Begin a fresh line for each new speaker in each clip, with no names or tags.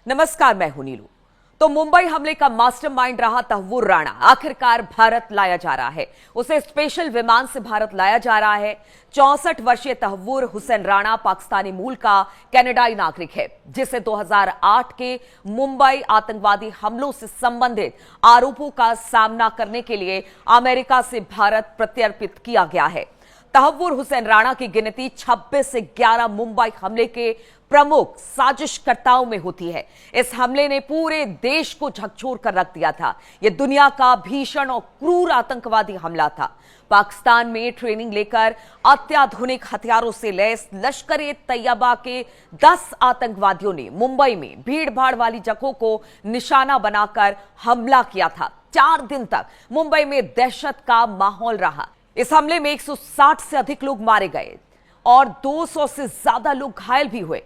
नमस्कार, मैं हूं नीलू। तो मुंबई हमले का मास्टरमाइंड रहा तहव्वुर राणा आखिरकार भारत लाया जा रहा है। उसे स्पेशल विमान से भारत लाया जा रहा है। 64 वर्षीय तहव्वुर हुसैन राणा पाकिस्तानी मूल का कनाडाई नागरिक है, जिसे 2008 के मुंबई आतंकवादी हमलों से संबंधित आरोपों का सामना करने के लिए अमेरिका से भारत प्रत्यर्पित किया गया है। तहव्वुर हुसैन राणा की गिनती 26 से 11 मुंबई हमले के प्रमुख साजिशकर्ताओं में होती है। इस हमले ने पूरे देश को झकझोर कर रख दिया था। यह दुनिया का भीषण और क्रूर आतंकवादी हमला था। पाकिस्तान में ट्रेनिंग लेकर अत्याधुनिक हथियारों से लैस लश्कर-ए-तैयबा के 10 आतंकवादियों ने मुंबई में भीड़-भाड़ वाली जगहों को निशाना बनाकर हमला किया था। 4 दिन तक मुंबई में दहशत का माहौल रहा। इस हमले में 160 से अधिक लोग मारे गए और 200 से ज्यादा लोग घायल भी हुए।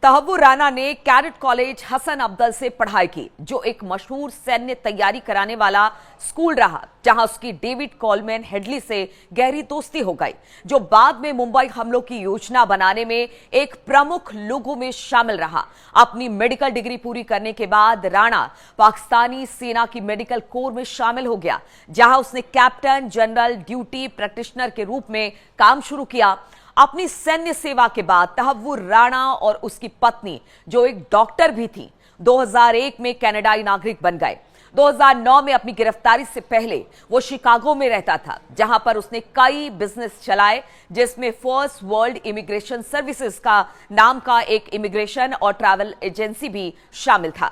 तहव्वुर राणा ने कैडेट कॉलेज हसन अफजल से पढ़ाई की, जो एक मशहूर सैन्य तैयारी कराने वाला स्कूल रहा, जहां उसकी डेविड कोलमैन हेडली से गहरी दोस्ती हो गई, जो बाद में मुंबई हमलों की योजना बनाने में एक प्रमुख लोगों में शामिल रहा। अपनी मेडिकल डिग्री पूरी करने के बाद राणा पाकिस्तानी सेना की मेडिकल कोर में शामिल हो गया, जहां उसने कैप्टन जनरल ड्यूटी प्रैक्टिशनर के रूप में काम शुरू किया। अपनी सैन्य सेवा के बाद तहव्वुर राणा और उसकी पत्नी, जो एक डॉक्टर भी थी, 2001 में कनाडाई नागरिक बन गए। 2009 में अपनी गिरफ्तारी से पहले वो शिकागो में रहता था, जहां पर उसने कई बिजनेस चलाए, जिसमें फर्स्ट वर्ल्ड इमिग्रेशन सर्विसेज का नाम का एक इमिग्रेशन और ट्रैवल एजेंसी भी शामिल था।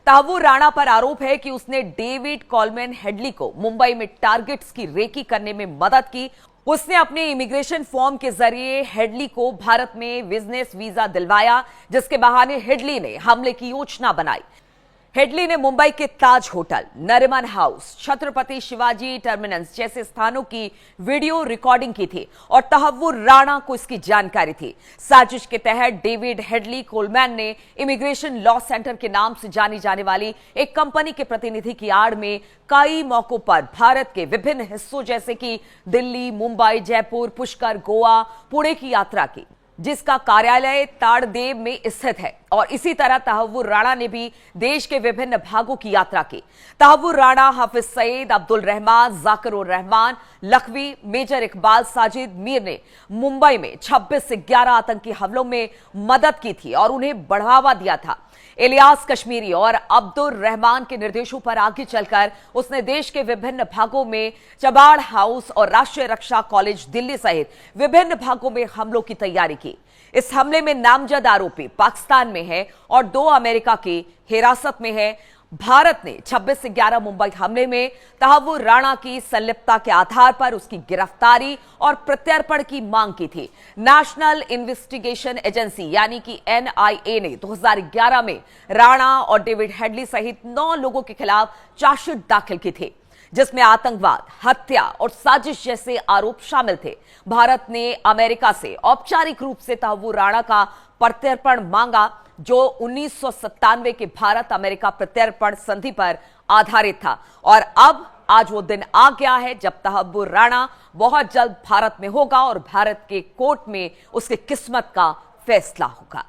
तहव्वुर राणा पर आरोप है कि उसने डेविड कोलमैन हेडली को मुंबई में टारगेट्स की रेकी करने में मदद की। उसने अपने इमिग्रेशन फॉर्म के जरिए हेडली को भारत में बिजनेस वीजा दिलवाया, जिसके बहाने हेडली ने हमले की योजना बनाई। हेडली ने मुंबई के Taj hotel, Nariman house, Chhatrapati Shivaji terminus जैसे स्थानों की वीडियो रिकॉर्डिंग की थी और तहव्वुर राणा को इसकी जानकारी थी। साजिश के तहत डेविड हेडली कोलमैन ने इमिग्रेशन लॉ सेंटर के नाम से जानी जाने वाली एक कंपनी के प्रतिनिधि की आड़ में कई मौकों पर भारत के विभिन्न हिस्सों जैसे कि दिल्ली, मुंबई, जयपुर, पुष्कर, गोवा, पुणे की यात्रा की, जिसका कार्यालय ताड़देव में स्थित है। और इसी तरह तहव्वुर राणा ने भी देश के विभिन्न भागों की यात्रा की। तहव्वुर राणा हाफिज सईद, अब्दुल रहमान, जाकिर उर रहमान, लखवी, मेजर इकबाल साजिद मीर ने मुंबई में 26 से 11 आतंकी हमलों में मदद की थी और उन्हें बढ़ावा दिया था। इलियास कश्मीरी और अब्दुल रहमान के निर्देशों पर आगे चलकर उसने देश के विभिन्न भागों में चबाड़ हाउस और राष्ट्रीय रक्षा कॉलेज दिल्ली सहित विभिन्न भागों में हमलों की तैयारी की। इस हमले में नामजद आरोपी पाकिस्तान में है और 2 अमेरिका की हिरासत में है। भारत ने 26 से 11 मुंबई हमले में तहव्वुर राणा की संलिप्तता के आधार पर उसकी गिरफ्तारी और प्रत्यर्पण की मांग की थी। नेशनल इन्वेस्टिगेशन एजेंसी यानी कि NIA ने 2011 में राणा और डेविड हेडली सहित 9 लोगों के खिलाफ चार्जशीट दाखिल की थी, जिसमें आतंकवाद, हत्या और साजिश जैसे आरोप शामिल थे। भारत ने अमेरिका से औपचारिक रूप से तहव्वुर राणा का प्रत्यर्पण मांगा, जो 1997 के भारत अमेरिका प्रत्यर्पण संधि पर आधारित था। और अब आज वो दिन आ गया है जब तहव्वुर राणा बहुत जल्द भारत में होगा और भारत के कोर्ट में उसकी किस्मत का फैसला होगा।